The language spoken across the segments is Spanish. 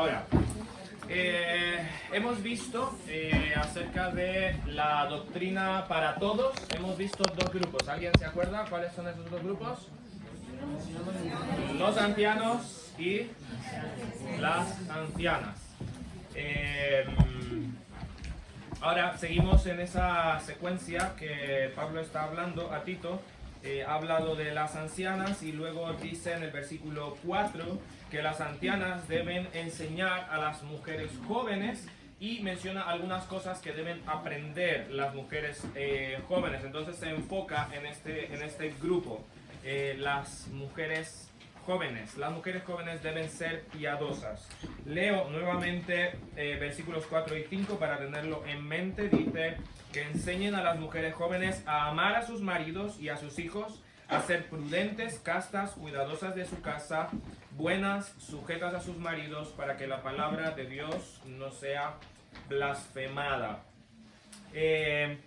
Ahora, hemos visto acerca de la doctrina para todos. Hemos visto dos grupos. ¿Alguien se acuerda cuáles son esos dos grupos? Los ancianos y las ancianas. Ahora seguimos en esa secuencia que Pablo está hablando a Tito. Ha hablado de las ancianas y luego dice en el versículo 4 que las ancianas deben enseñar a las mujeres jóvenes y menciona algunas cosas que deben aprender las mujeres jóvenes. Entonces se enfoca en este grupo, las mujeres jóvenes. Las mujeres jóvenes deben ser piadosas. Leo nuevamente versículos 4 y 5 para tenerlo en mente. Dice que enseñen a las mujeres jóvenes a amar a sus maridos y a sus hijos, a ser prudentes, castas, cuidadosas de su casa, buenas, sujetas a sus maridos, para que la palabra de Dios no sea blasfemada.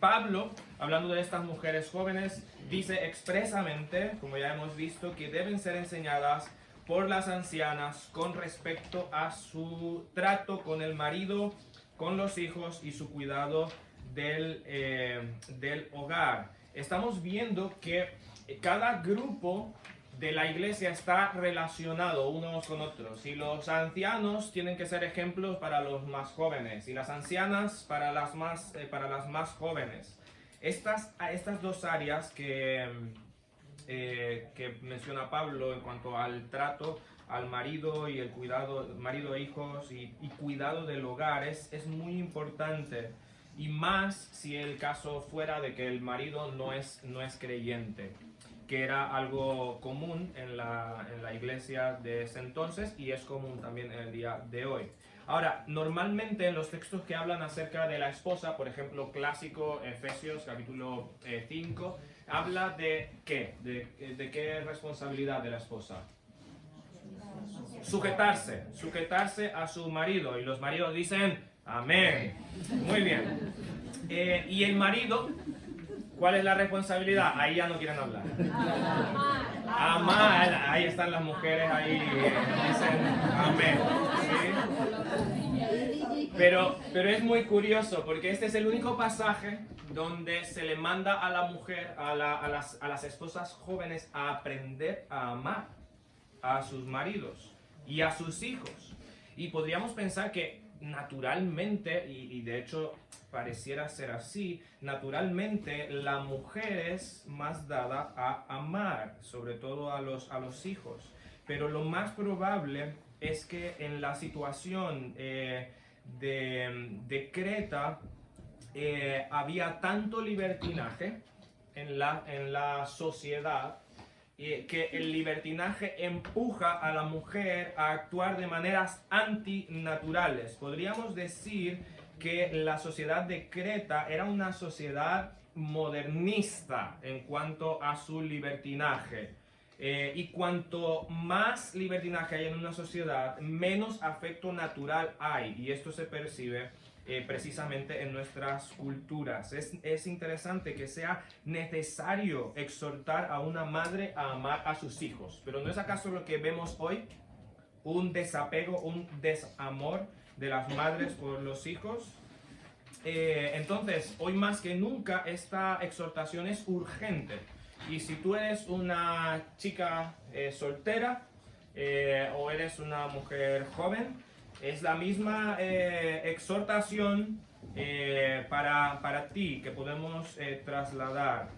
Pablo, hablando de estas mujeres jóvenes, dice expresamente, como ya hemos visto, que deben ser enseñadas por las ancianas con respecto a su trato con el marido, con los hijos y su cuidado del hogar. Estamos viendo que cada grupo de la iglesia está relacionado unos con otros, y los ancianos tienen que ser ejemplos para los más jóvenes y las ancianas para las más jóvenes. Estas dos áreas que menciona Pablo en cuanto al trato al marido y el cuidado, marido e hijos y cuidado del hogar es muy importante, y más si el caso fuera de que el marido no es creyente, que era algo común en la iglesia de ese entonces y es común también en el día de hoy. Ahora, normalmente en los textos que hablan acerca de la esposa, por ejemplo, clásico Efesios capítulo 5, habla de ¿qué? ¿De qué responsabilidad de la esposa? Sujetarse a su marido, y los maridos dicen amén. Muy bien. Y el marido, ¿cuál es la responsabilidad? Ahí ya no quieren hablar. Amar. Ahí están las mujeres, ahí dicen amén. ¿Sí? Pero es muy curioso porque este es el único pasaje donde se le manda a la mujer, a las esposas jóvenes, a aprender a amar a sus maridos y a sus hijos. Y podríamos pensar que naturalmente, y de hecho pareciera ser así, naturalmente la mujer es más dada a amar, sobre todo a los hijos. Pero lo más probable es que en la situación de Creta había tanto libertinaje en la sociedad, que el libertinaje empuja a la mujer a actuar de maneras antinaturales. Podríamos decir que la sociedad de Creta era una sociedad modernista en cuanto a su libertinaje. Y cuanto más libertinaje hay en una sociedad, menos afecto natural hay. Y esto se percibe precisamente en nuestras culturas. Es interesante que sea necesario exhortar a una madre a amar a sus hijos, pero ¿no es acaso lo que vemos hoy? Un desapego, un desamor de las madres por los hijos. Entonces, hoy más que nunca esta exhortación es urgente, y si tú eres una chica soltera o eres una mujer joven, es la misma exhortación para ti que podemos trasladar.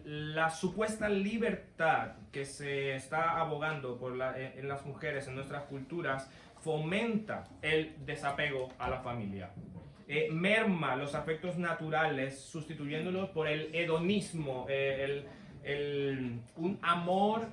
La supuesta libertad que se está abogando en las mujeres en nuestras culturas fomenta el desapego a la familia. Merma los afectos naturales, sustituyéndolos por el hedonismo, un amor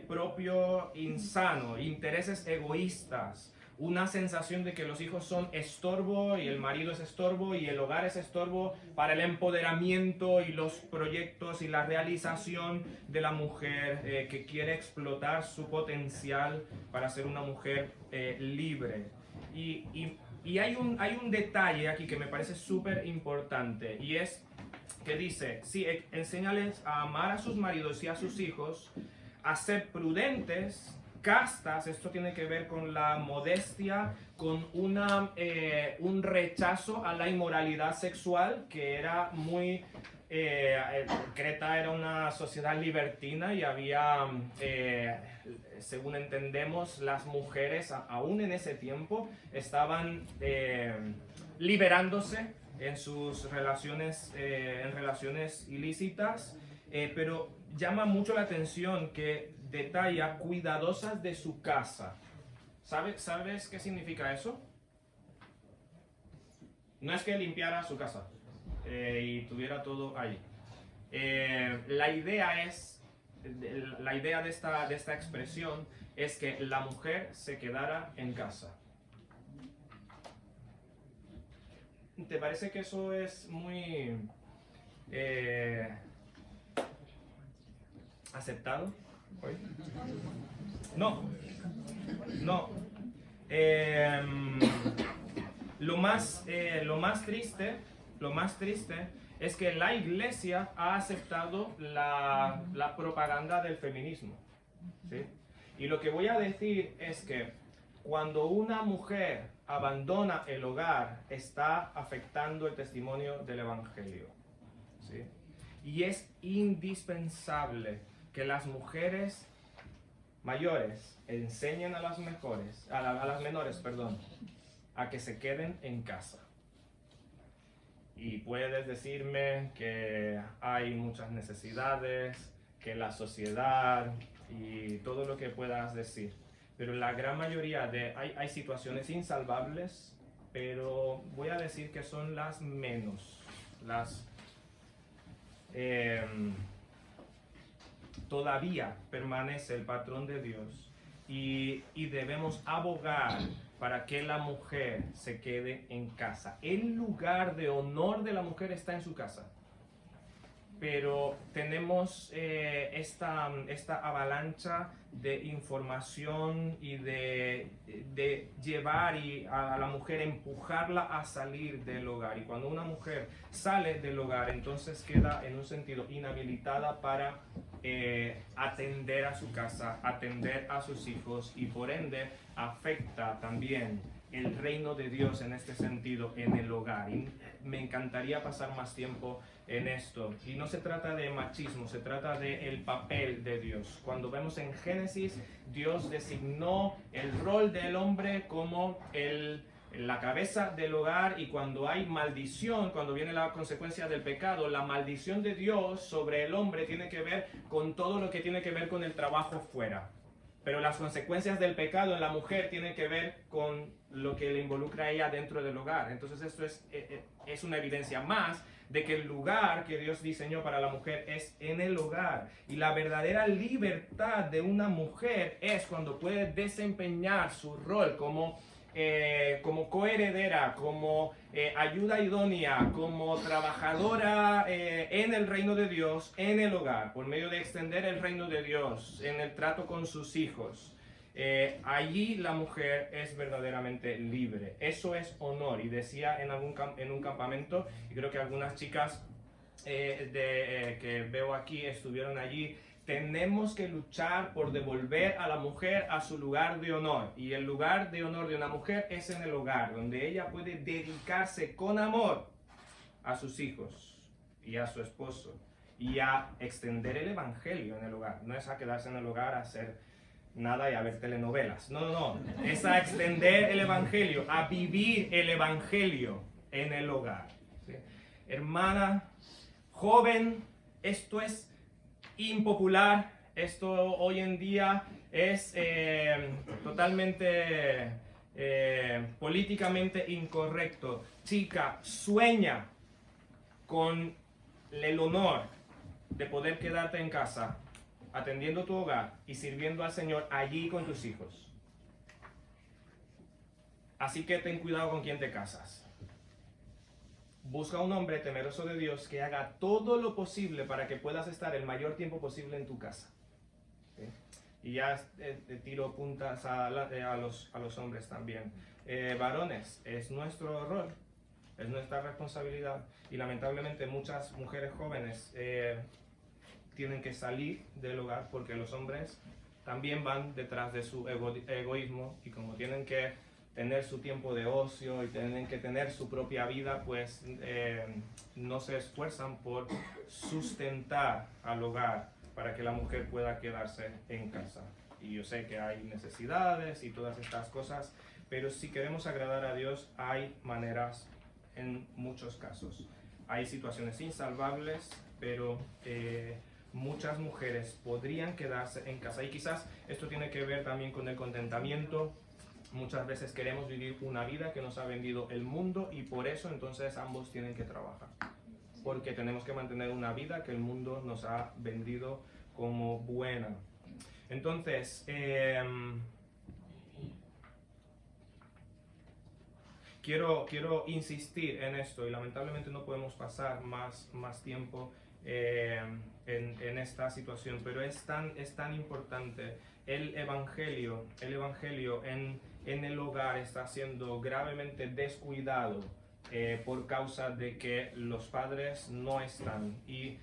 propio insano, intereses egoístas, una sensación de que los hijos son estorbo y el marido es estorbo y el hogar es estorbo para el empoderamiento y los proyectos y la realización de la mujer que quiere explotar su potencial para ser una mujer libre. Y hay un detalle aquí que me parece súper importante, y es que dice, sí, enséñales a amar a sus maridos y a sus hijos, a ser prudentes, castas, esto tiene que ver con la modestia, con un rechazo a la inmoralidad sexual, que era muy... Creta era una sociedad libertina y había, según entendemos, las mujeres, aún en ese tiempo, estaban liberándose en sus relaciones, en relaciones ilícitas, pero llama mucho la atención que detalla cuidadosas de su casa. ¿Sabes qué significa eso? No es que limpiara su casa y tuviera todo ahí. La idea de esta expresión es que la mujer se quedara en casa. ¿Te parece que eso es muy aceptado hoy? No, no. Lo más triste es que la iglesia ha aceptado la propaganda del feminismo, ¿sí? Y lo que voy a decir es que cuando una mujer abandona el hogar, está afectando el testimonio del evangelio, ¿sí? Y es indispensable que las mujeres mayores enseñen a las menores, a que se queden en casa. Y puedes decirme que hay muchas necesidades, que la sociedad y todo lo que puedas decir. Pero la gran mayoría hay situaciones insalvables, pero voy a decir que son las menos. Todavía permanece el patrón de Dios y debemos abogar para que la mujer se quede en casa. El lugar de honor de la mujer está en su casa. Pero tenemos esta avalancha de información y de llevar a la mujer, empujarla a salir del hogar. Y cuando una mujer sale del hogar, entonces queda en un sentido inhabilitada para atender a su casa, atender a sus hijos, y por ende afecta también el reino de Dios en este sentido en el hogar. Y me encantaría pasar más tiempo en esto. Y no se trata de machismo, se trata del papel de Dios. Cuando vemos en Génesis, Dios designó el rol del hombre como la cabeza del hogar, y cuando hay maldición, cuando viene la consecuencia del pecado, la maldición de Dios sobre el hombre tiene que ver con todo lo que tiene que ver con el trabajo fuera. Pero las consecuencias del pecado en la mujer tienen que ver con lo que le involucra a ella dentro del hogar. Entonces esto es una evidencia más de que el lugar que Dios diseñó para la mujer es en el hogar. Y la verdadera libertad de una mujer es cuando puede desempeñar su rol como coheredera, como ayuda idónea, como trabajadora en el reino de Dios, en el hogar, por medio de extender el reino de Dios, en el trato con sus hijos. Allí la mujer es verdaderamente libre. Eso es honor. Y decía en un campamento, y creo que algunas chicas que veo aquí estuvieron allí: tenemos que luchar por devolver a la mujer a su lugar de honor. Y el lugar de honor de una mujer es en el hogar, donde ella puede dedicarse con amor a sus hijos y a su esposo, y a extender el evangelio en el hogar. No es a quedarse en el hogar a hacer nada y a ver telenovelas. No. Es a extender el evangelio, a vivir el evangelio en el hogar. ¿Sí? Hermana, joven, esto es impopular, esto hoy en día es totalmente políticamente incorrecto. Chica, sueña con el honor de poder quedarte en casa, atendiendo tu hogar y sirviendo al Señor allí con tus hijos. Así que ten cuidado con quién te casas. Busca un hombre temeroso de Dios que haga todo lo posible para que puedas estar el mayor tiempo posible en tu casa. ¿Sí? Y ya tiro puntas a los hombres también. Varones, es nuestro rol, es nuestra responsabilidad, y lamentablemente muchas mujeres jóvenes tienen que salir del hogar porque los hombres también van detrás de su egoísmo, y como tienen que tener su tiempo de ocio y tienen que tener su propia vida, pues no se esfuerzan por sustentar al hogar para que la mujer pueda quedarse en casa. Y yo sé que hay necesidades y todas estas cosas, pero si queremos agradar a Dios hay maneras en muchos casos. Hay situaciones insalvables, pero muchas mujeres podrían quedarse en casa. Y quizás esto tiene que ver también con el contentamiento. Muchas veces queremos vivir una vida que nos ha vendido el mundo y por eso entonces ambos tienen que trabajar. Porque tenemos que mantener una vida que el mundo nos ha vendido como buena. Entonces, quiero insistir en esto y lamentablemente no podemos pasar más tiempo en esta situación, pero es tan importante. El evangelio en el hogar está siendo gravemente descuidado por causa de que los padres no están, y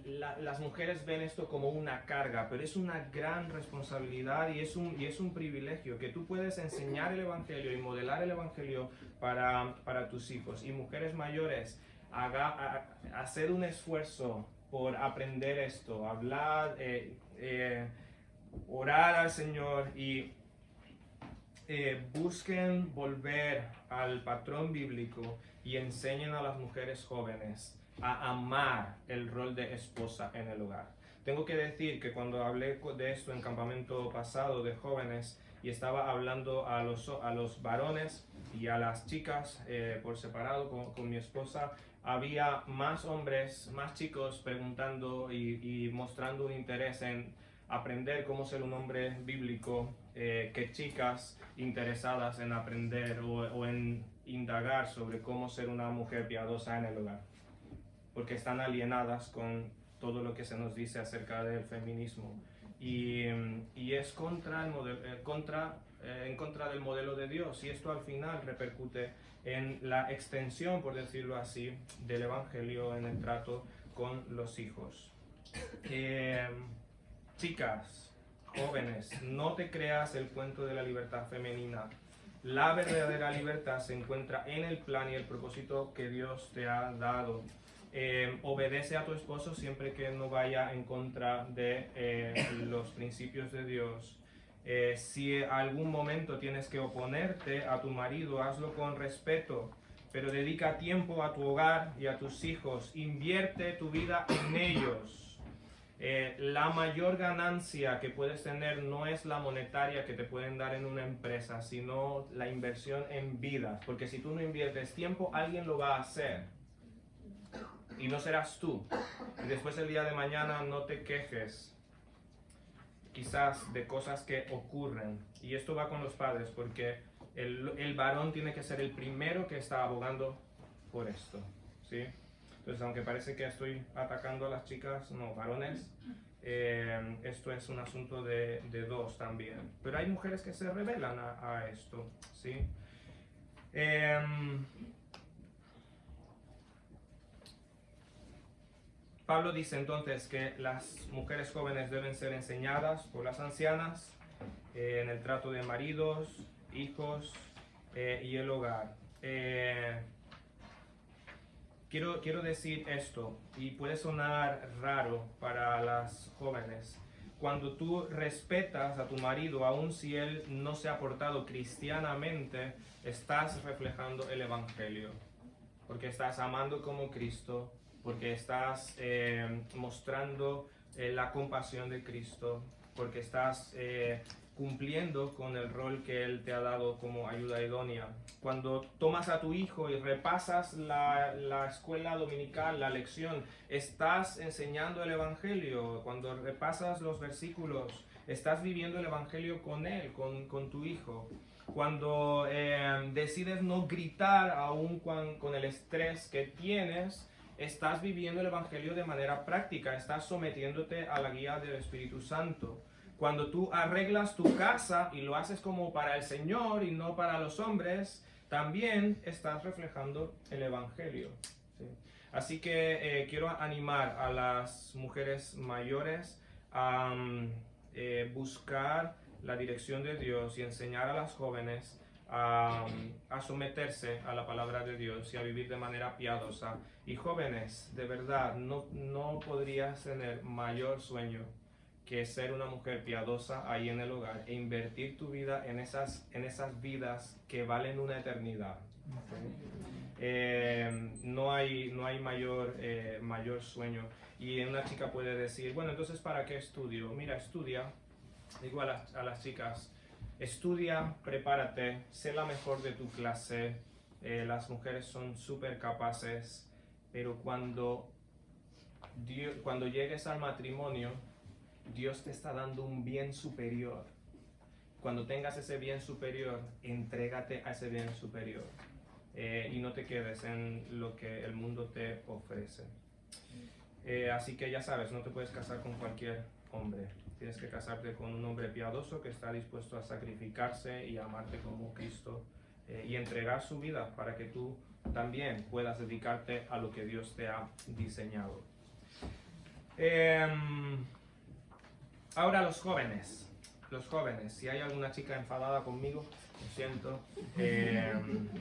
las mujeres ven esto como una carga, pero es una gran responsabilidad y es un privilegio que tú puedes enseñar el evangelio y modelar el evangelio para tus hijos. Y mujeres mayores, hacer un esfuerzo por aprender esto, hablar, orar al Señor y busquen volver al patrón bíblico y enseñen a las mujeres jóvenes a amar el rol de esposa en el hogar. Tengo que decir que cuando hablé de esto en campamento pasado de jóvenes y estaba hablando a los varones y a las chicas por separado con mi esposa, había más hombres, más chicos preguntando y mostrando un interés en aprender cómo ser un hombre bíblico, que chicas interesadas en aprender o en indagar sobre cómo ser una mujer piadosa en el hogar, porque están alienadas con todo lo que se nos dice acerca del feminismo y es en contra del modelo de Dios, y esto al final repercute en la extensión, por decirlo así, del evangelio en el trato con los hijos. Chicas, jóvenes, no te creas el cuento de la libertad femenina. La verdadera libertad se encuentra en el plan y el propósito que Dios te ha dado. Obedece a tu esposo siempre que no vaya en contra de los principios de Dios. Si algún momento tienes que oponerte a tu marido, hazlo con respeto, pero dedica tiempo a tu hogar y a tus hijos. Invierte tu vida en ellos. La mayor ganancia que puedes tener no es la monetaria que te pueden dar en una empresa, sino la inversión en vida. Porque si tú no inviertes tiempo, alguien lo va a hacer. Y no serás tú. Y después el día de mañana no te quejes, quizás, de cosas que ocurren. Y esto va con los padres, porque el varón tiene que ser el primero que está abogando por esto, ¿sí? Entonces, aunque parece que estoy atacando a las chicas, no, varones, esto es un asunto de dos también. Pero hay mujeres que se rebelan a esto, ¿sí? Pablo dice entonces que las mujeres jóvenes deben ser enseñadas por las ancianas en el trato de maridos, hijos y el hogar. Quiero decir esto, y puede sonar raro para las jóvenes. Cuando tú respetas a tu marido, aun si él no se ha portado cristianamente, estás reflejando el evangelio, porque estás amando como Cristo, porque estás mostrando la compasión de Cristo, porque estás cumpliendo con el rol que Él te ha dado como ayuda idónea. Cuando tomas a tu hijo y repasas la escuela dominical, la lección, estás enseñando el Evangelio. Cuando repasas los versículos, estás viviendo el Evangelio con él, con tu hijo. Cuando decides no gritar aún con el estrés que tienes, estás viviendo el Evangelio de manera práctica, estás sometiéndote a la guía del Espíritu Santo. Cuando tú arreglas tu casa y lo haces como para el Señor y no para los hombres, también estás reflejando el Evangelio, ¿sí? Así que quiero animar a las mujeres mayores a buscar la dirección de Dios y enseñar a las jóvenes a someterse a la palabra de Dios y a vivir de manera piadosa. Y jóvenes, de verdad, no podrías tener mayor sueño que ser una mujer piadosa ahí en el hogar e invertir tu vida en esas vidas que valen una eternidad. No hay mayor sueño. Y una chica puede decir, bueno, entonces ¿para qué estudio? Mira, estudia, digo a las chicas, estudia, prepárate, sé la mejor de tu clase. Las mujeres son súper capaces, pero cuando llegues al matrimonio, Dios te está dando un bien superior. Cuando tengas ese bien superior, entrégate a ese bien superior. Y no te quedes en lo que el mundo te ofrece. Así que ya sabes, no te puedes casar con cualquier hombre. Tienes que casarte con un hombre piadoso que está dispuesto a sacrificarse y a amarte como Cristo y entregar su vida para que tú también puedas dedicarte a lo que Dios te ha diseñado. Ahora los jóvenes, si hay alguna chica enfadada conmigo, lo siento,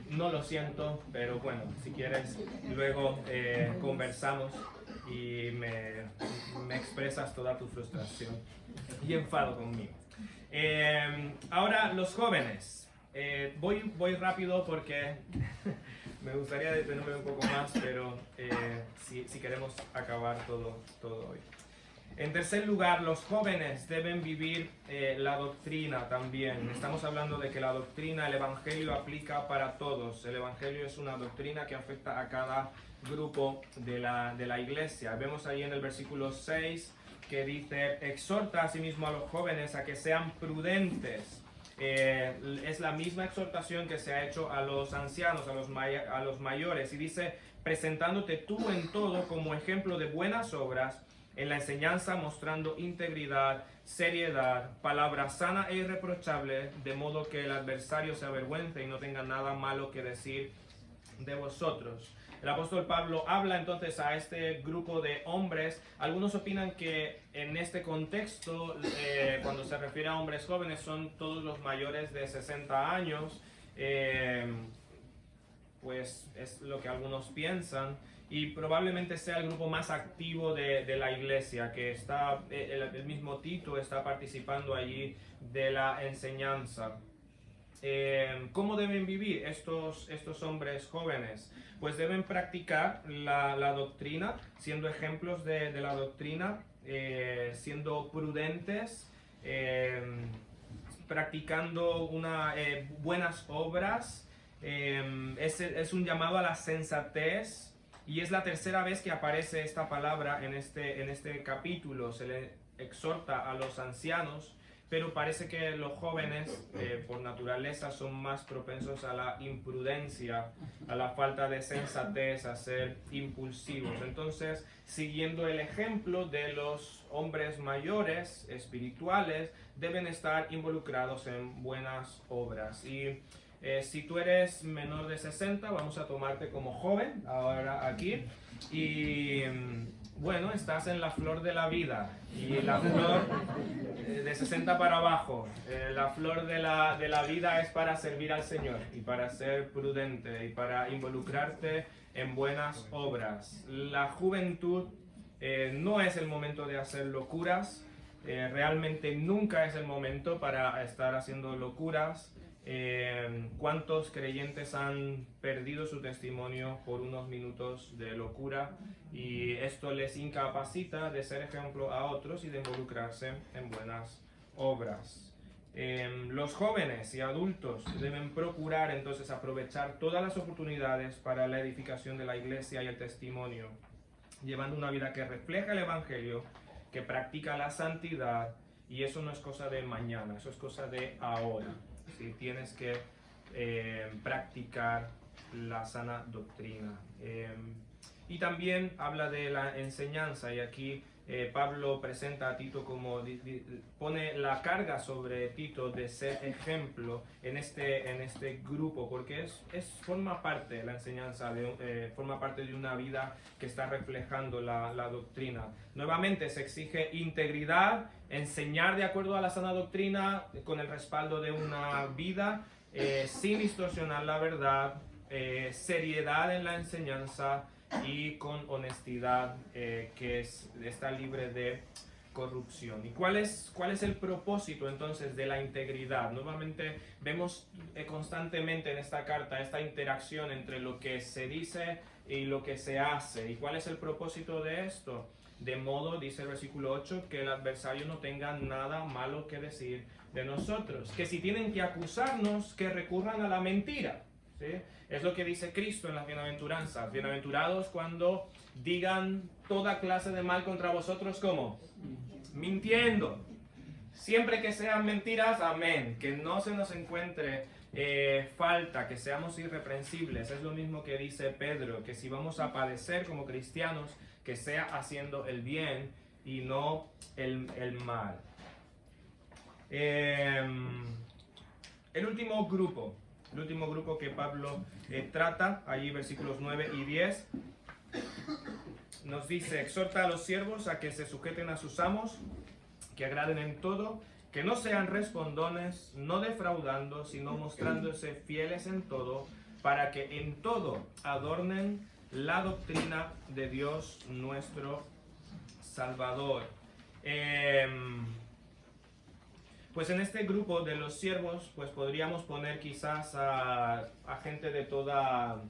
no lo siento, pero bueno, si quieres luego conversamos y me expresas toda tu frustración y enfado conmigo. Ahora los jóvenes, voy rápido porque me gustaría detenerme un poco más, pero si queremos acabar todo hoy. En tercer lugar, los jóvenes deben vivir la doctrina también. Estamos hablando de que la doctrina, el Evangelio aplica para todos. El Evangelio es una doctrina que afecta a cada grupo de la iglesia. Vemos ahí en el versículo 6 que dice, exhorta asimismo a los jóvenes a que sean prudentes. Es la misma exhortación que se ha hecho a los ancianos, a los mayores. Y dice, presentándote tú en todo como ejemplo de buenas obras, en la enseñanza mostrando integridad, seriedad, palabra sana e irreprochable, de modo que el adversario se avergüence y no tenga nada malo que decir de vosotros. El apóstol Pablo habla entonces a este grupo de hombres. Algunos opinan que en este contexto, cuando se refiere a hombres jóvenes, son todos los mayores de 60 años, pues es lo que algunos piensan. Y probablemente sea el grupo más activo de la iglesia, que está, el mismo Tito está participando allí de la enseñanza. ¿Cómo deben vivir estos hombres jóvenes? Pues deben practicar la doctrina, siendo ejemplos de la doctrina, siendo prudentes, practicando buenas obras. Es un llamado a la sensatez. Y es la tercera vez que aparece esta palabra en este capítulo. Se le exhorta a los ancianos, pero parece que los jóvenes, por naturaleza, son más propensos a la imprudencia, a la falta de sensatez, a ser impulsivos. Entonces, siguiendo el ejemplo de los hombres mayores, espirituales, deben estar involucrados en buenas obras. Y si tú eres menor de 60, vamos a tomarte como joven ahora aquí. Y bueno, estás en la flor de la vida. Y la flor de 60 para abajo, la flor de la vida es para servir al Señor y para ser prudente y para involucrarte en buenas obras. La juventud no es el momento de hacer locuras. Realmente nunca es el momento para estar haciendo locuras. ¿Cuántos creyentes han perdido su testimonio por unos minutos de locura? Y esto les incapacita de ser ejemplo a otros y de involucrarse en buenas obras. Los jóvenes y adultos deben procurar entonces aprovechar todas las oportunidades para la edificación de la iglesia y el testimonio, llevando una vida que refleja el Evangelio, que practica la santidad, y eso no es cosa de mañana, eso es cosa de ahora. Si tienes que practicar la sana doctrina. Y también habla de la enseñanza, y aquí Pablo presenta a Tito como, pone la carga sobre Tito de ser ejemplo en este grupo, porque forma parte de la enseñanza, forma parte de una vida que está reflejando la doctrina. Nuevamente se exige integridad, enseñar de acuerdo a la sana doctrina, con el respaldo de una vida, sin distorsionar la verdad, seriedad en la enseñanza, y con honestidad, que está libre de corrupción. ¿Y cuál es el propósito entonces de la integridad? Nuevamente vemos constantemente en esta carta esta interacción entre lo que se dice y lo que se hace. ¿Y cuál es el propósito de esto? De modo, dice el versículo 8, que el adversario no tenga nada malo que decir de nosotros. Que si tienen que acusarnos, que recurran a la mentira. ¿Sí? Es lo que dice Cristo en las bienaventuranzas. Bienaventurados cuando digan toda clase de mal contra vosotros, ¿cómo? Mintiendo. Siempre que sean mentiras, amén. Que no se nos encuentre falta, que seamos irreprensibles. Es lo mismo que dice Pedro, que si vamos a padecer como cristianos, que sea haciendo el bien y no el mal. El último grupo que Pablo trata, allí versículos 9 y 10, nos dice: exhorta a los siervos a que se sujeten a sus amos, que agraden en todo, que no sean respondones, no defraudando, sino mostrándose fieles en todo, para que en todo adornen la doctrina de Dios nuestro Salvador. Pues en este grupo de los siervos, pues podríamos poner quizás a gente de toda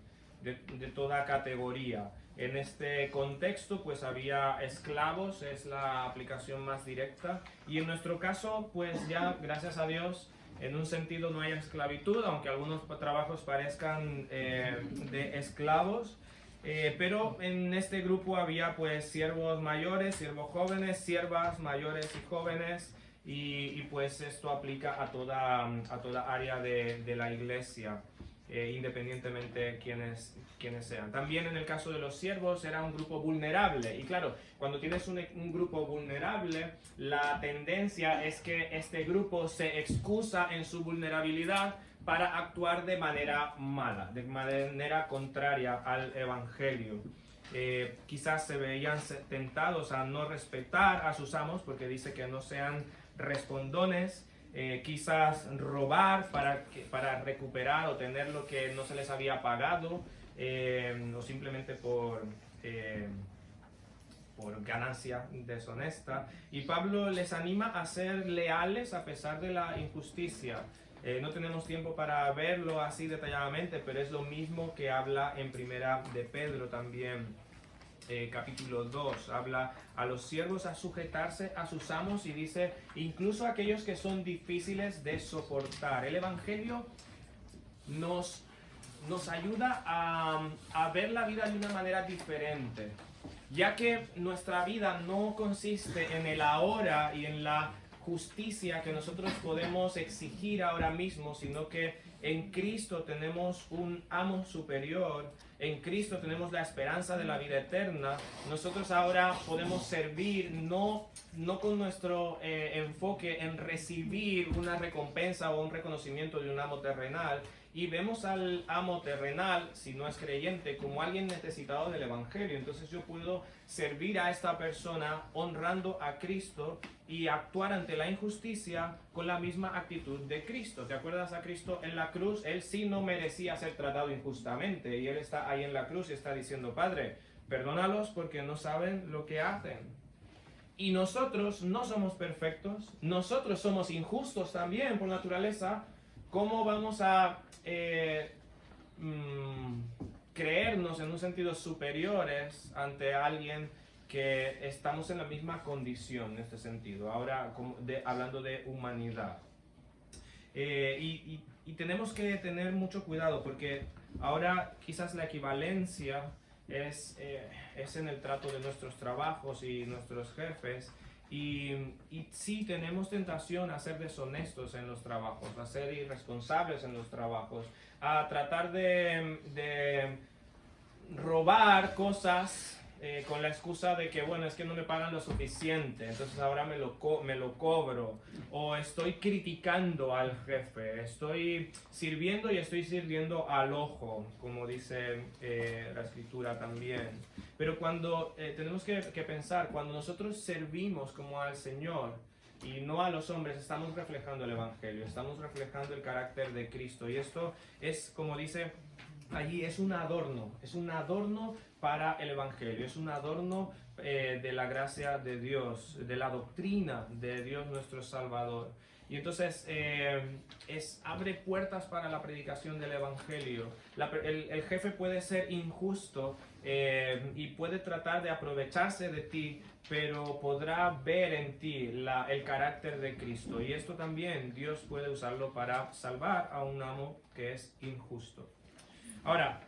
categoría. En este contexto, pues había esclavos, es la aplicación más directa. Y en nuestro caso, pues ya, gracias a Dios, en un sentido no hay esclavitud, aunque algunos trabajos parezcan de esclavos. Pero en este grupo había pues siervos mayores, siervos jóvenes, siervas mayores y jóvenes. Y pues esto aplica a toda área de la iglesia, independientemente quiénes sean. También en el caso de los siervos era un grupo vulnerable. Y claro, cuando tienes un grupo vulnerable, la tendencia es que este grupo se excusa en su vulnerabilidad para actuar de manera mala, de manera contraria al evangelio. Quizás se veían tentados a no respetar a sus amos, porque dice que no sean respondones, quizás robar para recuperar o tener lo que no se les había pagado, o simplemente por ganancia deshonesta. Y Pablo les anima a ser leales a pesar de la injusticia. No tenemos tiempo para verlo así detalladamente, pero es lo mismo que habla en Primera de Pedro también. Capítulo 2, habla a los siervos a sujetarse a sus amos y dice, incluso aquellos que son difíciles de soportar. El evangelio nos ayuda a ver la vida de una manera diferente, ya que nuestra vida no consiste en el ahora y en la justicia que nosotros podemos exigir ahora mismo, sino que en Cristo tenemos un amo superior. En Cristo tenemos la esperanza de la vida eterna. Nosotros ahora podemos servir no con nuestro enfoque en recibir una recompensa o un reconocimiento de un amo terrenal. Y vemos al amo terrenal, si no es creyente, como alguien necesitado del evangelio. Entonces yo puedo servir a esta persona honrando a Cristo y actuar ante la injusticia con la misma actitud de Cristo. ¿Te acuerdas a Cristo en la cruz? Él sí no merecía ser tratado injustamente y Él está ahí en la cruz y está diciendo, Padre, perdónalos porque no saben lo que hacen. Y nosotros no somos perfectos, nosotros somos injustos también por naturaleza. ¿Cómo vamos a creernos en un sentido superiores ante alguien que estamos en la misma condición en este sentido? Ahora hablando de humanidad. Y tenemos que tener mucho cuidado porque ahora quizás la equivalencia es en el trato de nuestros trabajos y nuestros jefes. Y sí tenemos tentación a ser deshonestos en los trabajos, a ser irresponsables en los trabajos, a tratar de robar cosas con la excusa de que, bueno, es que no me pagan lo suficiente, entonces ahora me lo cobro, o estoy criticando al jefe, estoy sirviendo y estoy sirviendo al ojo, como dice la escritura también. Pero cuando tenemos que pensar, cuando nosotros servimos como al Señor y no a los hombres, estamos reflejando el Evangelio, estamos reflejando el carácter de Cristo, y esto es, como dice allí, es un adorno para el Evangelio, es un adorno de la gracia de Dios, de la doctrina de Dios nuestro Salvador. Y entonces abre puertas para la predicación del Evangelio. El jefe puede ser injusto y puede tratar de aprovecharse de ti, pero podrá ver en ti el carácter de Cristo. Y esto también Dios puede usarlo para salvar a un amo que es injusto. Ahora,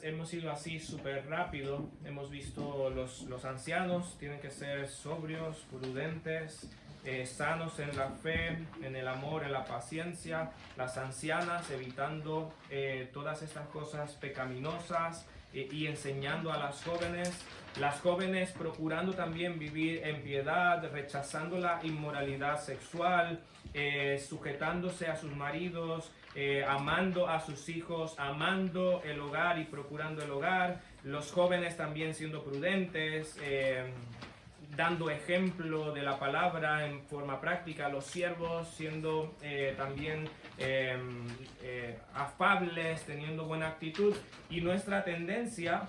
hemos ido así súper rápido. Hemos visto los ancianos tienen que ser sobrios, prudentes, sanos en la fe, en el amor, en la paciencia. Las ancianas evitando todas estas cosas pecaminosas y enseñando a las jóvenes. Las jóvenes procurando también vivir en piedad, rechazando la inmoralidad sexual, sujetándose a sus maridos, amando a sus hijos, amando el hogar y procurando el hogar. Los jóvenes también siendo prudentes, dando ejemplo de la palabra en forma práctica. Los siervos siendo también afables, teniendo buena actitud. Y nuestra tendencia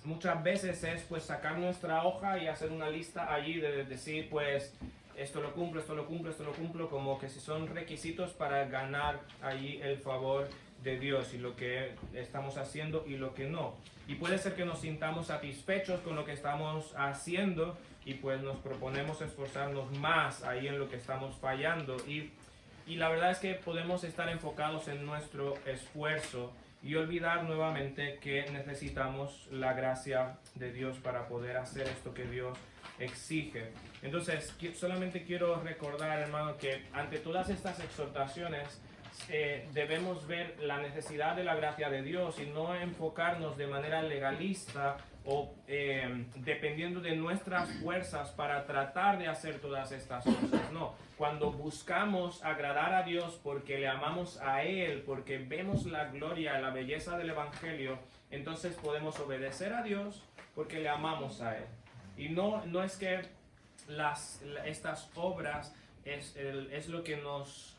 muchas veces es pues sacar nuestra hoja y hacer una lista allí de decir pues esto lo cumplo, esto lo cumplo, esto lo cumplo, como que si son requisitos para ganar allí el favor de Dios y lo que estamos haciendo y lo que no. Y puede ser que nos sintamos satisfechos con lo que estamos haciendo y pues nos proponemos esforzarnos más ahí en lo que estamos fallando. Y la verdad es que podemos estar enfocados en nuestro esfuerzo y olvidar nuevamente que necesitamos la gracia de Dios para poder hacer esto que Dios exige. Entonces, solamente quiero recordar, hermano, que ante todas estas exhortaciones debemos ver la necesidad de la gracia de Dios y no enfocarnos de manera legalista o dependiendo de nuestras fuerzas para tratar de hacer todas estas cosas. No, cuando buscamos agradar a Dios porque le amamos a Él, porque vemos la gloria, la belleza del Evangelio, entonces podemos obedecer a Dios porque le amamos a Él. Y no es que estas obras es lo que nos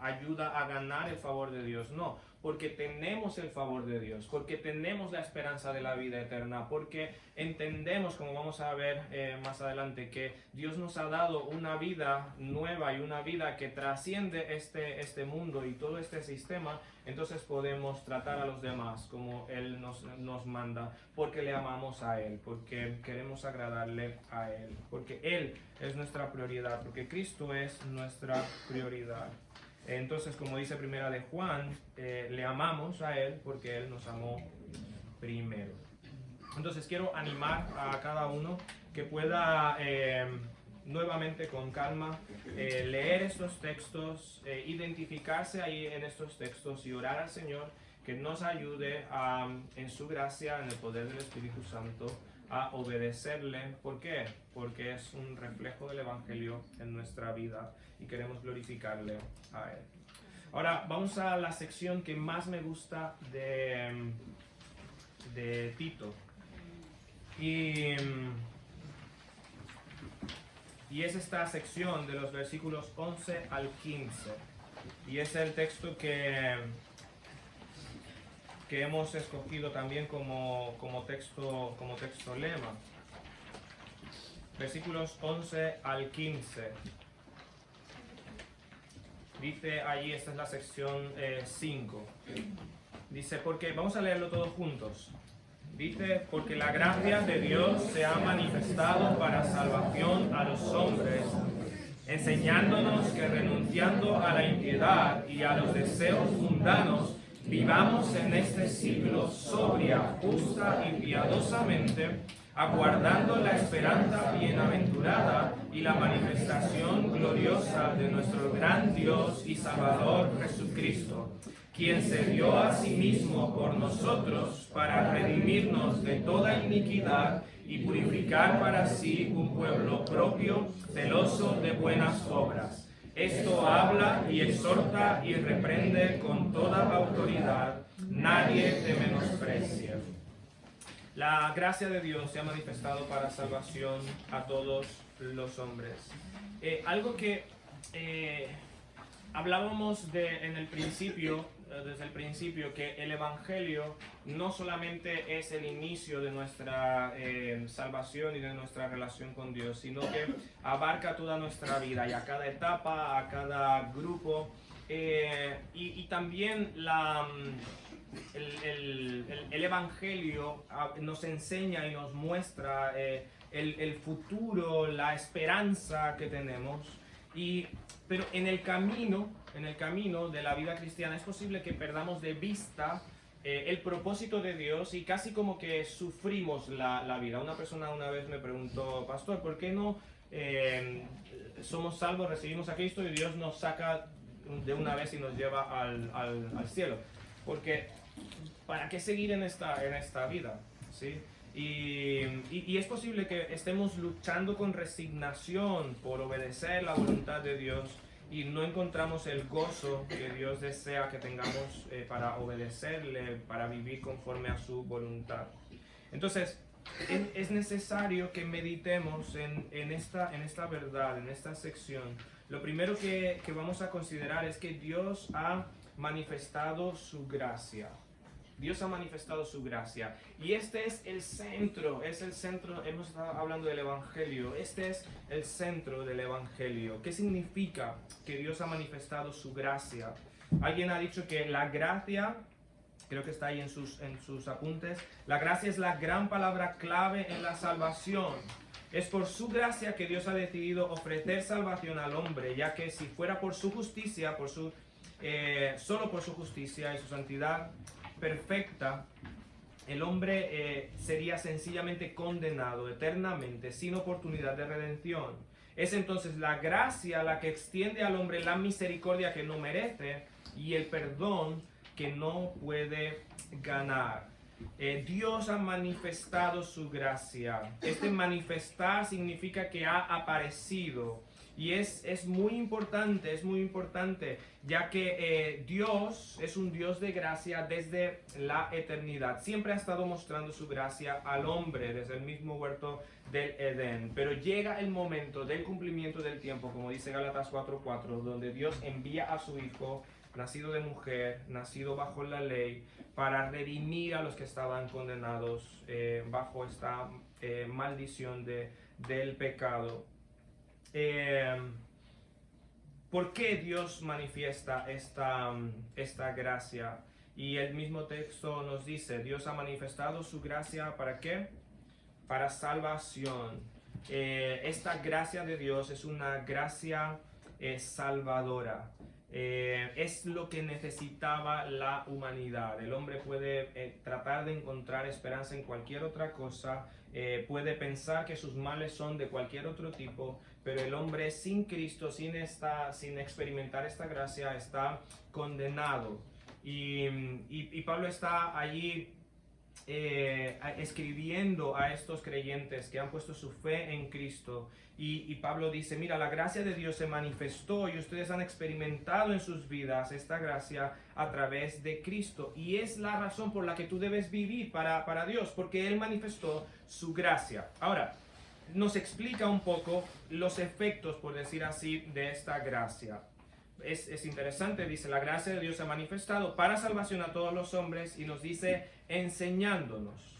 ayuda a ganar el favor de Dios. No, porque tenemos el favor de Dios, porque tenemos la esperanza de la vida eterna, porque entendemos, como vamos a ver más adelante, que Dios nos ha dado una vida nueva y una vida que trasciende este mundo y todo este sistema. Entonces podemos tratar a los demás como Él nos manda, porque le amamos a Él, porque queremos agradarle a Él, porque Él es nuestra prioridad, porque Cristo es nuestra prioridad. Entonces, como dice Primera de Juan, le amamos a Él porque Él nos amó primero. Entonces quiero animar a cada uno que pueda nuevamente con calma leer estos textos, identificarse ahí en estos textos y orar al Señor que nos ayude en su gracia, en el poder del Espíritu Santo, a obedecerle. ¿Por qué? Porque es un reflejo del Evangelio en nuestra vida y queremos glorificarle a Él. Ahora vamos a la sección que más me gusta de Tito. Y es esta sección de los versículos 11 al 15. Y es el texto que hemos escogido también como texto lema. Versículos 11 al 15. Dice allí, esta es la sección 5. Dice, porque, vamos a leerlo todos juntos. Dice, porque la gracia de Dios se ha manifestado para salvación a los hombres, enseñándonos que renunciando a la impiedad y a los deseos mundanos, vivamos en este siglo sobria, justa y piadosamente, aguardando la esperanza bienaventurada y la manifestación gloriosa de nuestro gran Dios y Salvador Jesucristo, quien se dio a sí mismo por nosotros para redimirnos de toda iniquidad y purificar para sí un pueblo propio, celoso de buenas obras. Esto habla y exhorta y reprende con toda autoridad. Nadie te menosprecia. La gracia de Dios se ha manifestado para salvación a todos los hombres. Algo que hablábamos en el principio, desde el principio, que el Evangelio no solamente es el inicio de nuestra salvación y de nuestra relación con Dios, sino que abarca toda nuestra vida y a cada etapa, a cada grupo, y también el Evangelio nos enseña y nos muestra el futuro, la esperanza que tenemos. Pero en el camino de la vida cristiana es posible que perdamos de vista el propósito de Dios y casi como que sufrimos la vida. Una persona una vez me preguntó: pastor, ¿por qué no somos salvos, recibimos a Cristo y Dios nos saca de una vez y nos lleva al cielo? Porque ¿para qué seguir en esta vida? ¿Sí? Y es posible que estemos luchando con resignación por obedecer la voluntad de Dios y no encontramos el gozo que Dios desea que tengamos para obedecerle, para vivir conforme a su voluntad. Entonces, es necesario que meditemos en esta verdad, en esta sección. Lo primero que vamos a considerar es que Dios ha manifestado su gracia. Dios ha manifestado su gracia. Y este es el centro, hemos estado hablando del Evangelio, este es el centro del Evangelio. ¿Qué significa que Dios ha manifestado su gracia? Alguien ha dicho que la gracia, creo que está ahí en sus apuntes, la gracia es la gran palabra clave en la salvación. Es por su gracia que Dios ha decidido ofrecer salvación al hombre, ya que si fuera por su justicia, solo por su justicia y su santidad perfecta, el hombre sería sencillamente condenado eternamente, sin oportunidad de redención. Es entonces la gracia la que extiende al hombre la misericordia que no merece y el perdón que no puede ganar. Dios ha manifestado su gracia. Este manifestar significa que ha aparecido. Y es muy importante, ya que Dios es un Dios de gracia desde la eternidad. Siempre ha estado mostrando su gracia al hombre desde el mismo huerto del Edén. Pero llega el momento del cumplimiento del tiempo, como dice Gálatas 4:4, donde Dios envía a su Hijo, nacido de mujer, nacido bajo la ley, para redimir a los que estaban condenados bajo esta maldición del pecado. ¿Por qué Dios manifiesta esta gracia? Y el mismo texto nos dice: Dios ha manifestado su gracia, ¿para qué? Para salvación. Esta gracia de Dios es una gracia salvadora. Es lo que necesitaba la humanidad. El hombre puede tratar de encontrar esperanza en cualquier otra cosa, puede pensar que sus males son de cualquier otro tipo, pero el hombre sin Cristo, sin experimentar esta gracia, está condenado. Y Pablo está allí escribiendo a estos creyentes que han puesto su fe en Cristo, y Pablo dice: mira, la gracia de Dios se manifestó y ustedes han experimentado en sus vidas esta gracia a través de Cristo, y es la razón por la que tú debes vivir para Dios, porque Él manifestó su gracia. Ahora, nos explica un poco los efectos, por decir así, de esta gracia. Es interesante, dice: la gracia de Dios se ha manifestado para salvación a todos los hombres, y nos dice enseñándonos.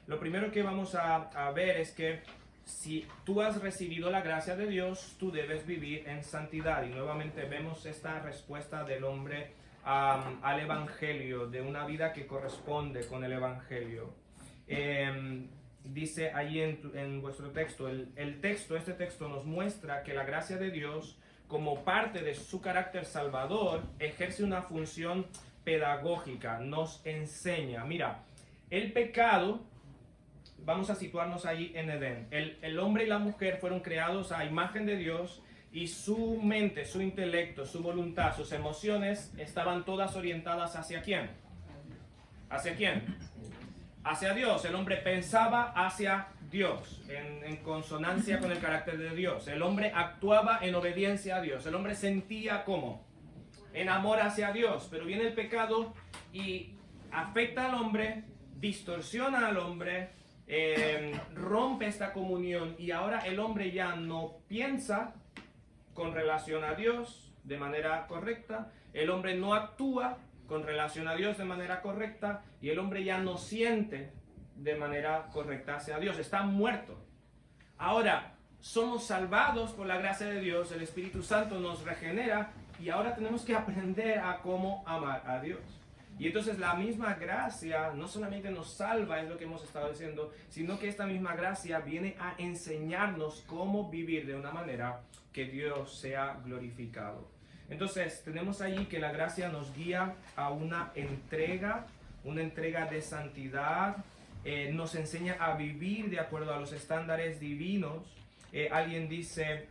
Lo primero que vamos a ver es que si tú has recibido la gracia de Dios, tú debes vivir en santidad. Y nuevamente vemos esta respuesta del hombre al Evangelio, de una vida que corresponde con el Evangelio. Dice allí en vuestro texto, este texto nos muestra que la gracia de Dios, como parte de su carácter salvador, ejerce una función pedagógica, nos enseña. Mira, el pecado, vamos a situarnos ahí en Edén. El hombre y la mujer fueron creados a imagen de Dios y su mente, su intelecto, su voluntad, sus emociones estaban todas orientadas ¿hacia quién? ¿Hacia quién? Hacia Dios. El hombre pensaba hacia Dios, en consonancia con el carácter de Dios. El hombre actuaba en obediencia a Dios. El hombre sentía ¿cómo? En amor hacia Dios. Pero viene el pecado y afecta al hombre, distorsiona al hombre, rompe esta comunión, y ahora el hombre ya no piensa con relación a Dios de manera correcta, el hombre no actúa con relación a Dios de manera correcta, y el hombre ya no siente de manera correcta hacia Dios, está muerto. Ahora, somos salvados por la gracia de Dios, el Espíritu Santo nos regenera, y ahora tenemos que aprender a cómo amar a Dios. Y entonces la misma gracia no solamente nos salva, es lo que hemos estado diciendo, sino que esta misma gracia viene a enseñarnos cómo vivir de una manera que Dios sea glorificado. Entonces tenemos allí que la gracia nos guía a una entrega de santidad, nos enseña a vivir de acuerdo a los estándares divinos. Alguien dice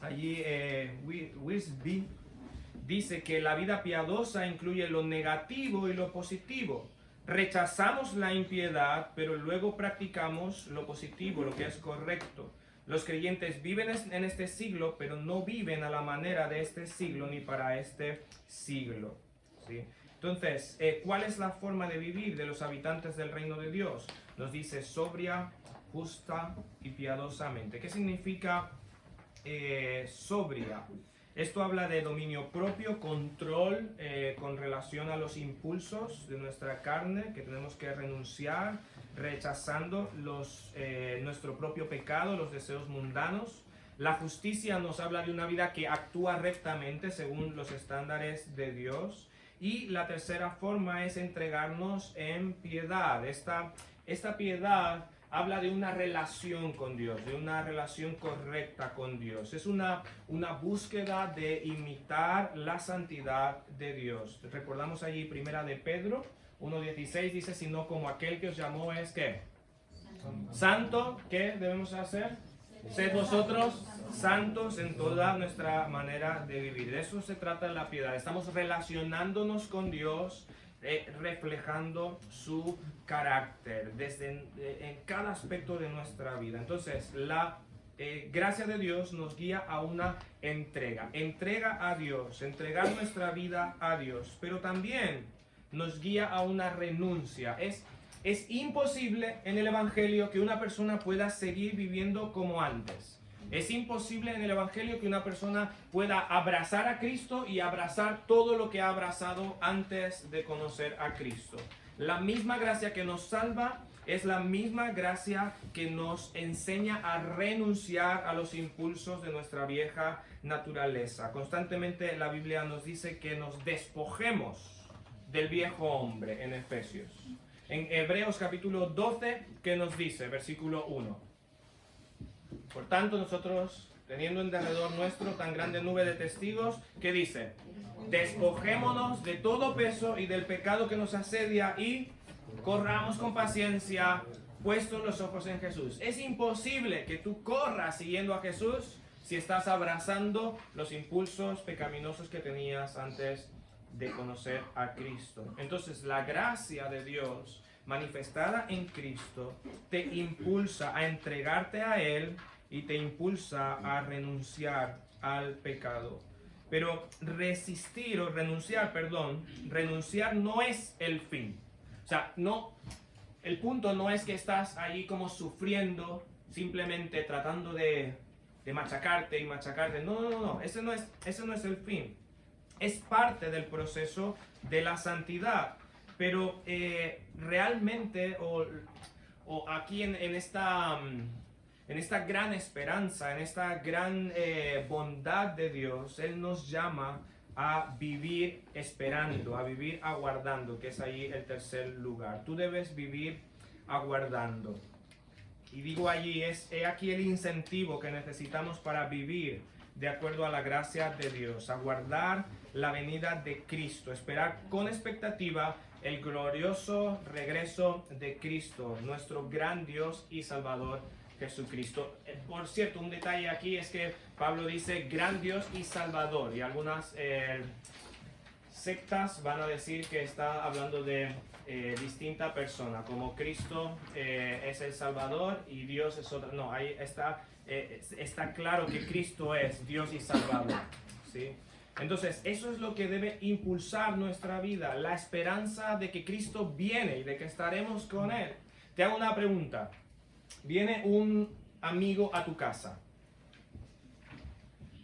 allí, Wisby, dice que la vida piadosa incluye lo negativo y lo positivo. Rechazamos la impiedad, pero luego practicamos lo positivo, lo que es correcto. Los creyentes viven en este siglo, pero no viven a la manera de este siglo ni para este siglo. ¿Sí? Entonces, ¿cuál es la forma de vivir de los habitantes del reino de Dios? Nos dice sobria, justa y piadosamente. ¿Qué significa sobria? Esto habla de dominio propio, control con relación a los impulsos de nuestra carne, que tenemos que renunciar, rechazando nuestro propio pecado, los deseos mundanos. La justicia nos habla de una vida que actúa rectamente según los estándares de Dios. Y la tercera forma es entregarnos en piedad. Esta piedad habla de una relación con Dios, de una relación correcta con Dios. Es una búsqueda de imitar la santidad de Dios. Recordamos allí primera de Pedro 1:16, dice, sino como aquel que os llamó es ¿qué? Santo. ¿Qué debemos hacer? Sed vosotros santos en toda nuestra manera de vivir. De eso se trata la piedad. Estamos relacionándonos con Dios, reflejando su carácter en cada aspecto de nuestra vida. Entonces, la gracia de Dios nos guía a una entrega a Dios, entregar nuestra vida a Dios, pero también nos guía a una renuncia. Es imposible en el Evangelio que una persona pueda seguir viviendo como antes. Es imposible en el Evangelio que una persona pueda abrazar a Cristo y abrazar todo lo que ha abrazado antes de conocer a Cristo. La misma gracia que nos salva es la misma gracia que nos enseña a renunciar a los impulsos de nuestra vieja naturaleza. Constantemente la Biblia nos dice que nos despojemos del viejo hombre en Efesios. En Hebreos capítulo 12, ¿qué nos dice? Versículo 1. Por tanto, nosotros, teniendo en derredor nuestro tan grande nube de testigos, ¿qué dice? Despojémonos de todo peso y del pecado que nos asedia y corramos con paciencia, puestos los ojos en Jesús. Es imposible que tú corras siguiendo a Jesús si estás abrazando los impulsos pecaminosos que tenías antes de conocer a Cristo. Entonces, la gracia de Dios manifestada en Cristo te impulsa a entregarte a Él y te impulsa a renunciar al pecado. Pero renunciar no es el fin. O sea, el punto no es que estás ahí como sufriendo, simplemente tratando de machacarte y machacarte. No, ese no es el fin. Es parte del proceso de la santidad. Pero realmente, o aquí en esta gran esperanza, en esta gran bondad de Dios, Él nos llama a vivir esperando, a vivir aguardando, que es ahí el tercer lugar. Tú debes vivir aguardando. Y digo allí, he aquí el incentivo que necesitamos para vivir de acuerdo a la gracia de Dios. Aguardar la venida de Cristo, esperar con expectativa el glorioso regreso de Cristo, nuestro gran Dios y Salvador Jesucristo. Por cierto, un detalle aquí es que Pablo dice gran Dios y Salvador, y algunas sectas van a decir que está hablando de distinta persona, como Cristo es el Salvador y Dios es otra. No, ahí está claro que Cristo es Dios y Salvador, ¿sí? Entonces, eso es lo que debe impulsar nuestra vida, la esperanza de que Cristo viene y de que estaremos con Él. Te hago una pregunta. Viene un amigo a tu casa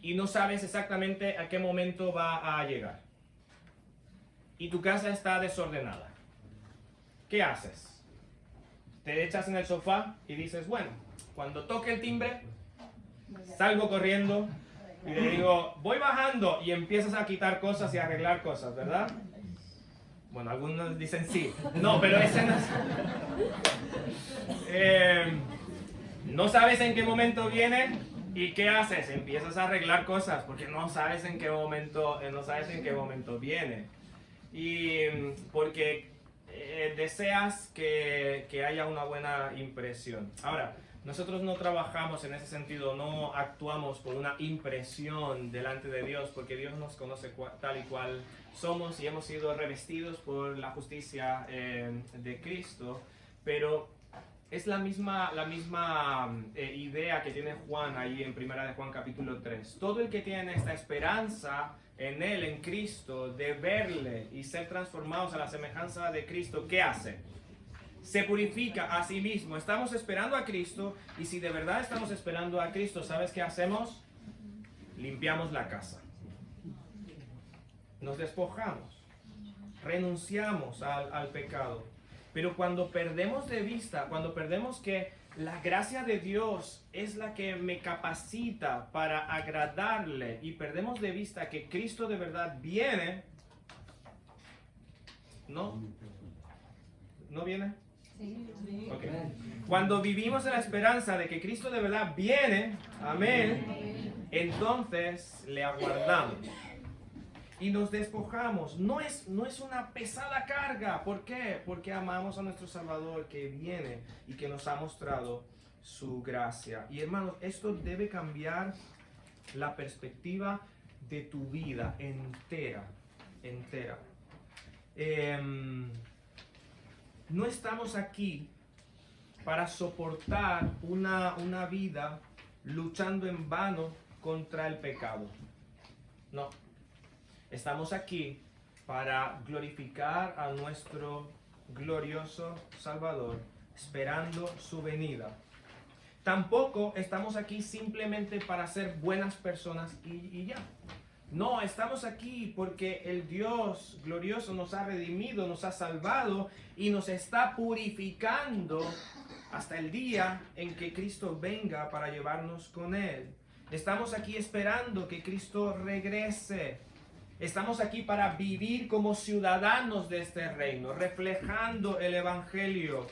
y no sabes exactamente a qué momento va a llegar. Y tu casa está desordenada. ¿Qué haces? Te echas en el sofá y dices, bueno, cuando toque el timbre, salgo corriendo y le digo, voy bajando, y empiezas a quitar cosas y a arreglar cosas, ¿verdad? Bueno, algunos dicen sí. No, pero ese no es... no sabes en qué momento viene y ¿qué haces? Empiezas a arreglar cosas porque no sabes en qué momento viene. Y porque deseas que haya una buena impresión. Ahora, nosotros no trabajamos en ese sentido, no actuamos por una impresión delante de Dios, porque Dios nos conoce tal y cual somos y hemos sido revestidos por la justicia de Cristo, pero es la misma idea que tiene Juan ahí en 1 de Juan capítulo 3. Todo el que tiene esta esperanza en Él, en Cristo, de verle y ser transformados a la semejanza de Cristo, ¿qué hace? Se purifica a sí mismo. Estamos esperando a Cristo, y si de verdad estamos esperando a Cristo, ¿sabes qué hacemos? Limpiamos la casa. Nos despojamos. Renunciamos al pecado. Pero cuando perdemos de vista, cuando perdemos que la gracia de Dios es la que me capacita para agradarle, y perdemos de vista que Cristo de verdad viene, ¿no? ¿No viene? Okay. Cuando vivimos en la esperanza de que Cristo de verdad viene, amén, entonces le aguardamos y nos despojamos. No es una pesada carga. ¿Por qué? Porque amamos a nuestro Salvador que viene y que nos ha mostrado su gracia. Y hermanos, esto debe cambiar la perspectiva de tu vida entera. No estamos aquí para soportar una vida luchando en vano contra el pecado. No. Estamos aquí para glorificar a nuestro glorioso Salvador, esperando su venida. Tampoco estamos aquí simplemente para ser buenas personas y ya. No, estamos aquí porque el Dios glorioso nos ha redimido, nos ha salvado y nos está purificando hasta el día en que Cristo venga para llevarnos con Él. Estamos aquí esperando que Cristo regrese. Estamos aquí para vivir como ciudadanos de este reino, reflejando el Evangelio.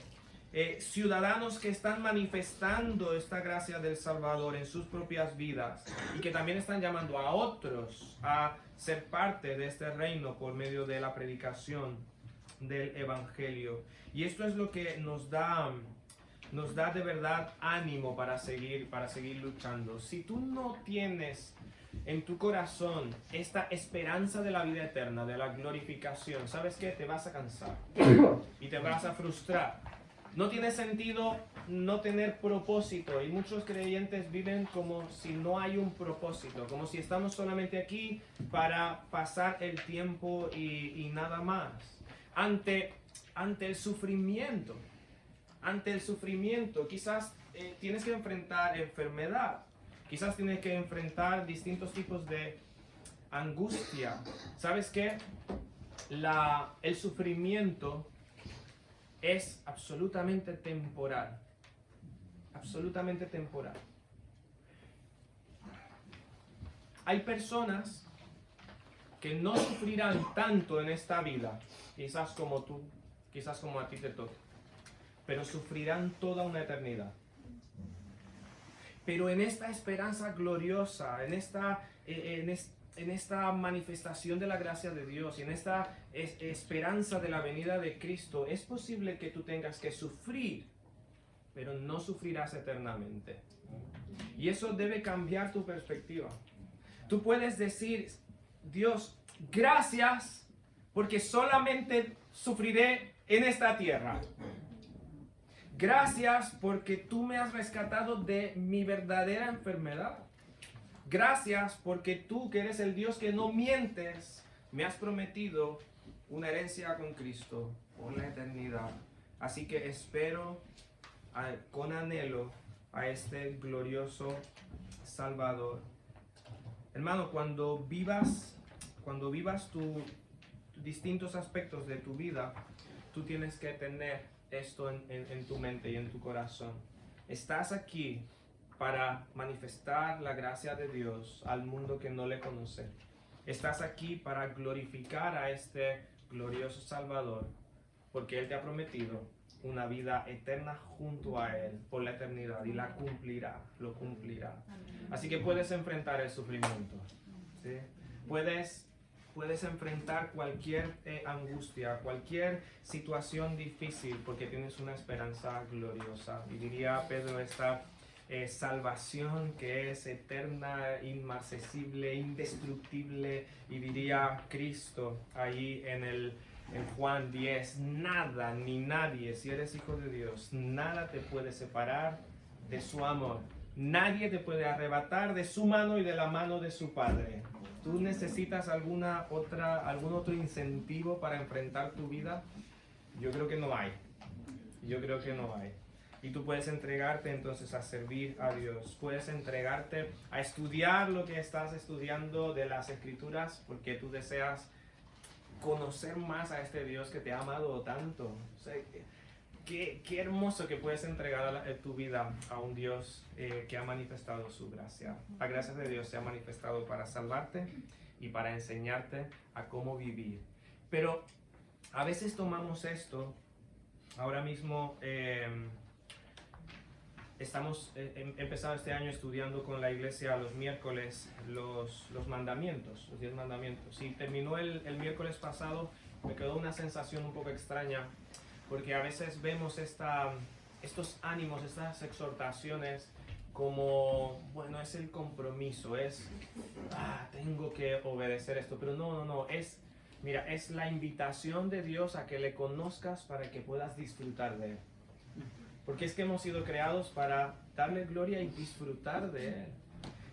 Ciudadanos que están manifestando esta gracia del Salvador en sus propias vidas y que también están llamando a otros a ser parte de este reino por medio de la predicación del Evangelio. Y esto es lo que nos da de verdad ánimo para seguir luchando. Si tú no tienes en tu corazón esta esperanza de la vida eterna, de la glorificación, ¿sabes qué? Te vas a cansar y te vas a frustrar. No tiene sentido no tener propósito, y muchos creyentes viven como si no hay un propósito, como si estamos solamente aquí para pasar el tiempo y nada más. Ante el sufrimiento, quizás tienes que enfrentar enfermedad, quizás tienes que enfrentar distintos tipos de angustia. ¿Sabes qué? El sufrimiento es absolutamente temporal. Absolutamente temporal. Hay personas que no sufrirán tanto en esta vida, quizás como tú, quizás como a ti te toque, pero sufrirán toda una eternidad. Pero en esta esperanza gloriosa, en esta manifestación de la gracia de Dios y en esta esperanza de la venida de Cristo, es posible que tú tengas que sufrir, pero no sufrirás eternamente. Y eso debe cambiar tu perspectiva. Tú puedes decir, Dios, gracias porque solamente sufriré en esta tierra. Gracias porque tú me has rescatado de mi verdadera enfermedad. Gracias porque tú, que eres el Dios que no mientes, me has prometido una herencia con Cristo por la eternidad. Así que espero con anhelo a este glorioso Salvador. Hermano, cuando vivas tus distintos aspectos de tu vida, tú tienes que tener esto en tu mente y en tu corazón. Estás aquí para manifestar la gracia de Dios al mundo que no le conoce. Estás aquí para glorificar a este glorioso Salvador, porque Él te ha prometido una vida eterna junto a Él por la eternidad y la cumplirá, lo cumplirá. Así que puedes enfrentar el sufrimiento, ¿sí? Puedes enfrentar cualquier angustia, cualquier situación difícil, porque tienes una esperanza gloriosa. Y diría Pedro, esta salvación que es eterna, inmarcesible, indestructible. Y diría Cristo ahí en Juan 10, nada ni nadie, si eres hijo de Dios, nada te puede separar de su amor. Nadie te puede arrebatar de su mano y de la mano de su Padre. ¿Tú necesitas algún otro incentivo para enfrentar tu vida? Yo creo que no hay. Y tú puedes entregarte entonces a servir a Dios. Puedes entregarte a estudiar lo que estás estudiando de las Escrituras, porque tú deseas conocer más a este Dios que te ha amado tanto. O sea, qué hermoso que puedes entregar tu vida a un Dios que ha manifestado su gracia. La gracia de Dios se ha manifestado para salvarte y para enseñarte a cómo vivir. Pero a veces tomamos esto. Ahora mismo estamos empezando este año estudiando con la iglesia los miércoles los mandamientos, los 10 mandamientos. Y terminó el miércoles pasado, me quedó una sensación un poco extraña, porque a veces vemos estos ánimos, estas exhortaciones como, bueno, es el compromiso, tengo que obedecer esto, pero no, es la invitación de Dios a que le conozcas para que puedas disfrutar de Él. Porque es que hemos sido creados para darle gloria y disfrutar de Él.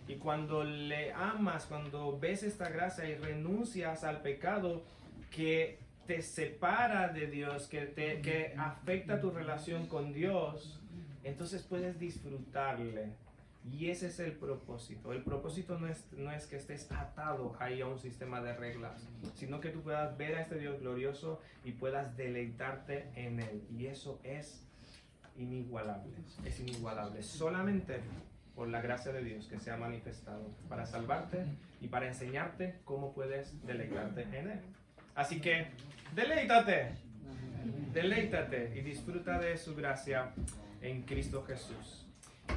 Y cuando le amas, cuando ves esta gracia y renuncias al pecado que te separa de Dios, que afecta tu relación con Dios, entonces puedes disfrutarle. Y ese es el propósito. El propósito no es que estés atado ahí a un sistema de reglas, sino que tú puedas ver a este Dios glorioso y puedas deleitarte en Él. Y eso es inigualable. Es inigualable. Solamente por la gracia de Dios que se ha manifestado para salvarte y para enseñarte cómo puedes deleitarte en Él. Así que deleítate y disfruta de su gracia en Cristo Jesús.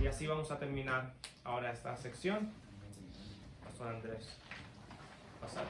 Y así vamos a terminar ahora esta sección. Pastor Andrés, pasar.